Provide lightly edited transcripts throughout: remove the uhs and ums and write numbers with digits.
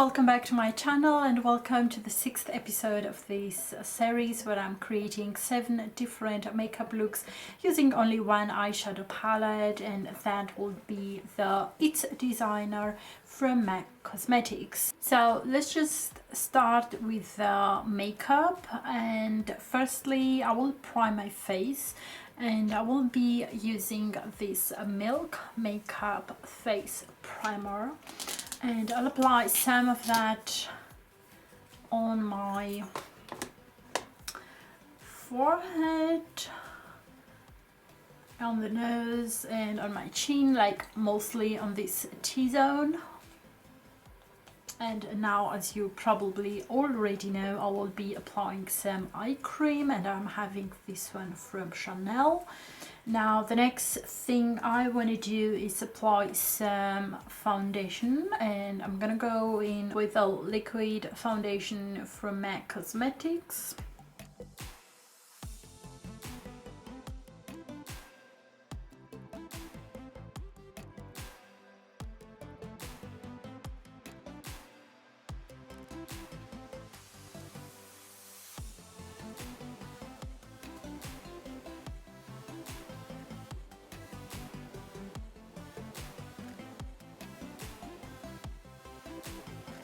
welcome back to my channel and welcome to the 6th episode of this series where I'm creating 7 different makeup looks using only one eyeshadow palette, and that will be the It's Designer from MAC Cosmetics. So let's just start with the makeup, and firstly I will prime my face and I will be using this Milk Makeup Face Primer. And I'll apply some of that on my forehead, on the nose and on my chin, like mostly on this T-zone. And now, as you probably already know, I will be applying some eye cream, and I'm having this one from Chanel. Now the next thing I want to do is apply some foundation, and I'm gonna go in with a liquid foundation from MAC Cosmetics.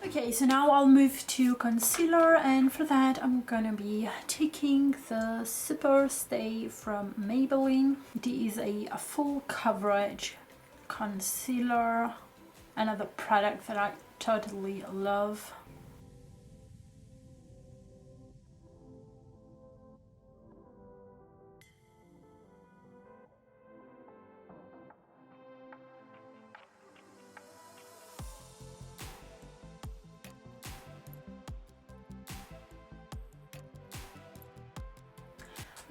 Okay, so now I'll move to concealer, and for that I'm gonna be taking the Super Stay from Maybelline. It is a full coverage concealer, another product that I totally love.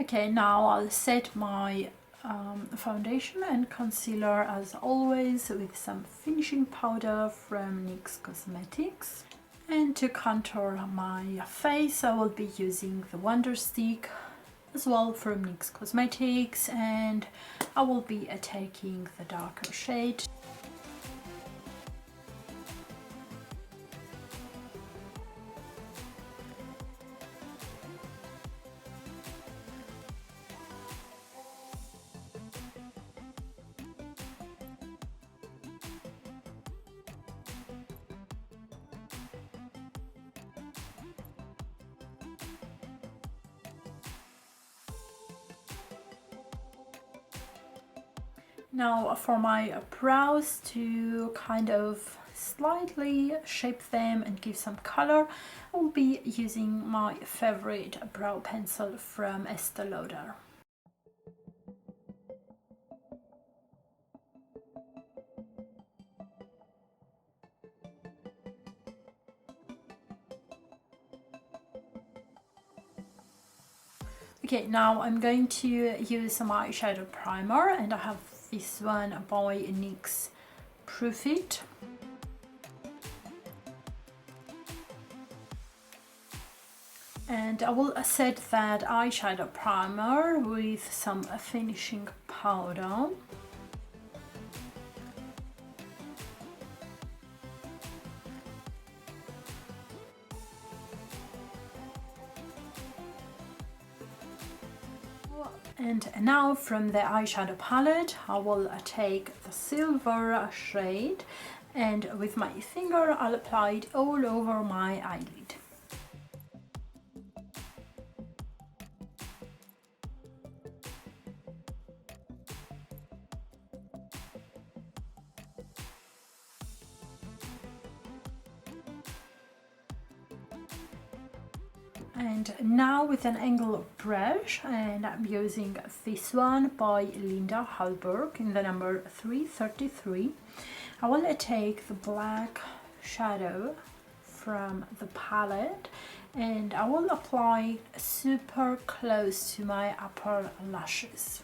Okay, now I'll set my foundation and concealer as always with some finishing powder from NYX Cosmetics. And to contour my face I will be using the Wonder Stick as well from NYX Cosmetics, and I will be taking the darker shade. Now for my brows, to kind of slightly shape them and give some color, I will be using my favorite brow pencil from Estee Lauder. Okay, now I'm going to use my eyeshadow primer, and I have this one by NYX Proof It. And I will set that eyeshadow primer with some finishing powder. And now from the eyeshadow palette I will take the silver shade, and with my finger I'll apply it all over my eyelid. And now with an angle brush, and I'm using this one by Linda Hallberg in the number 333, I will take the black shadow from the palette and I will apply super close to my upper lashes.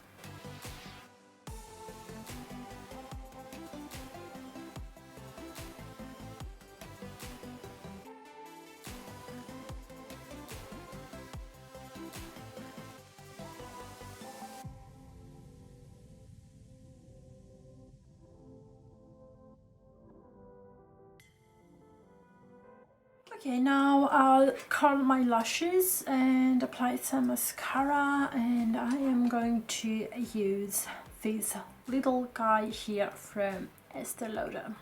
Okay, now I'll curl my lashes and apply some mascara, and I am going to use this little guy here from Estee Lauder.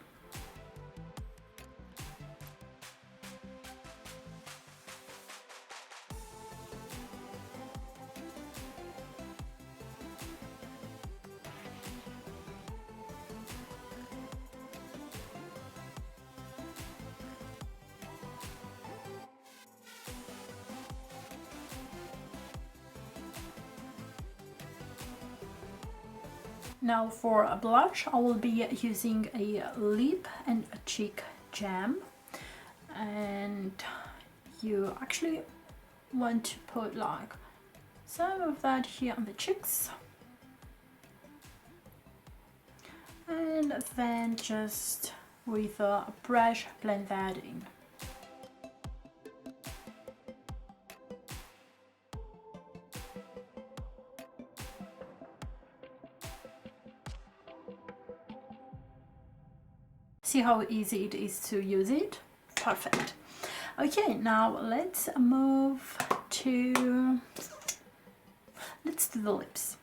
Now for a blush, I will be using a lip and a cheek gem, and you actually want to put like some of that here on the cheeks, and then just with a brush blend that in. See how easy it is to use it? Perfect. Okay, now let's move to, let's do the lips.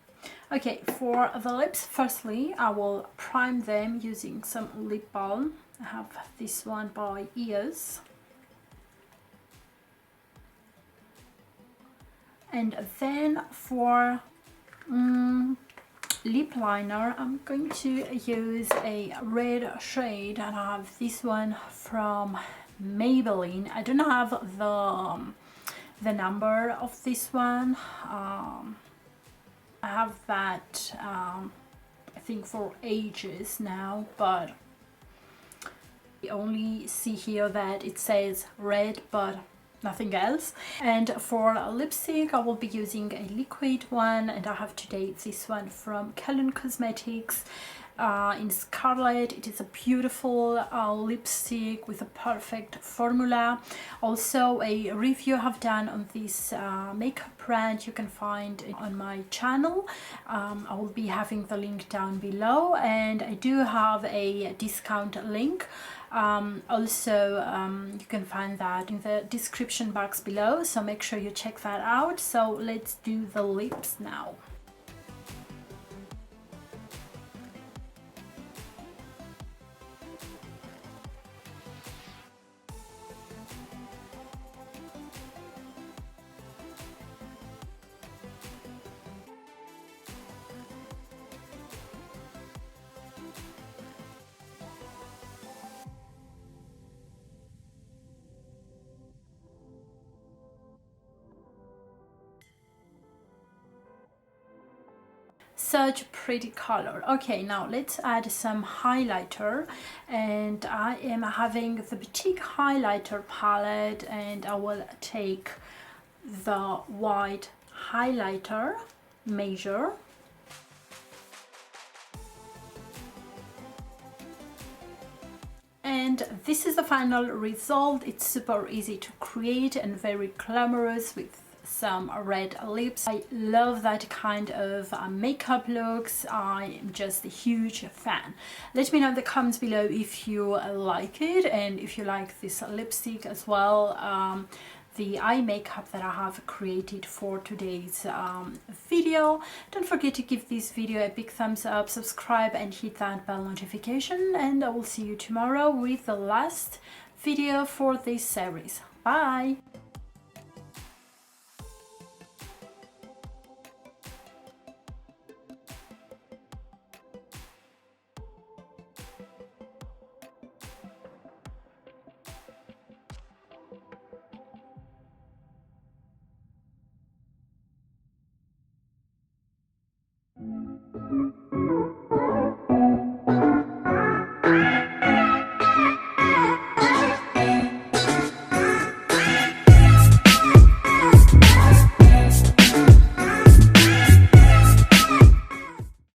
Okay, for the lips, firstly, I will prime them using some lip balm. I have this one by EYES. And then for lip liner, I'm going to use a red shade, and I have this one from Maybelline. I don't have the number of this one. I have that I think for ages now, but you only see here that it says red but nothing else. And for lipstick, I will be using a liquid one, and I have today this one from KALON Cosmetics in Scarlet. It is a beautiful lipstick with a perfect formula. Also a review I have done on this makeup brand you can find on my channel. I will be having the link down below, and I do have a discount link. You can find that in the description box below, so make sure you check that out. So let's do the lips now. Such a pretty color. Okay, now let's add some highlighter, and I am having the BEETIQUE highlighter palette, and I will take the white highlighter measure, and this is the final result. It's super easy to create and very glamorous with some red lips. I love that kind of makeup looks. I am just a huge fan. Let me know in the comments below if you like it, and if you like this lipstick as well. The eye makeup that I have created for today's video. Don't forget to give this video a big thumbs up, subscribe, and hit that bell notification, and I will see you tomorrow with the last video for this series. Bye!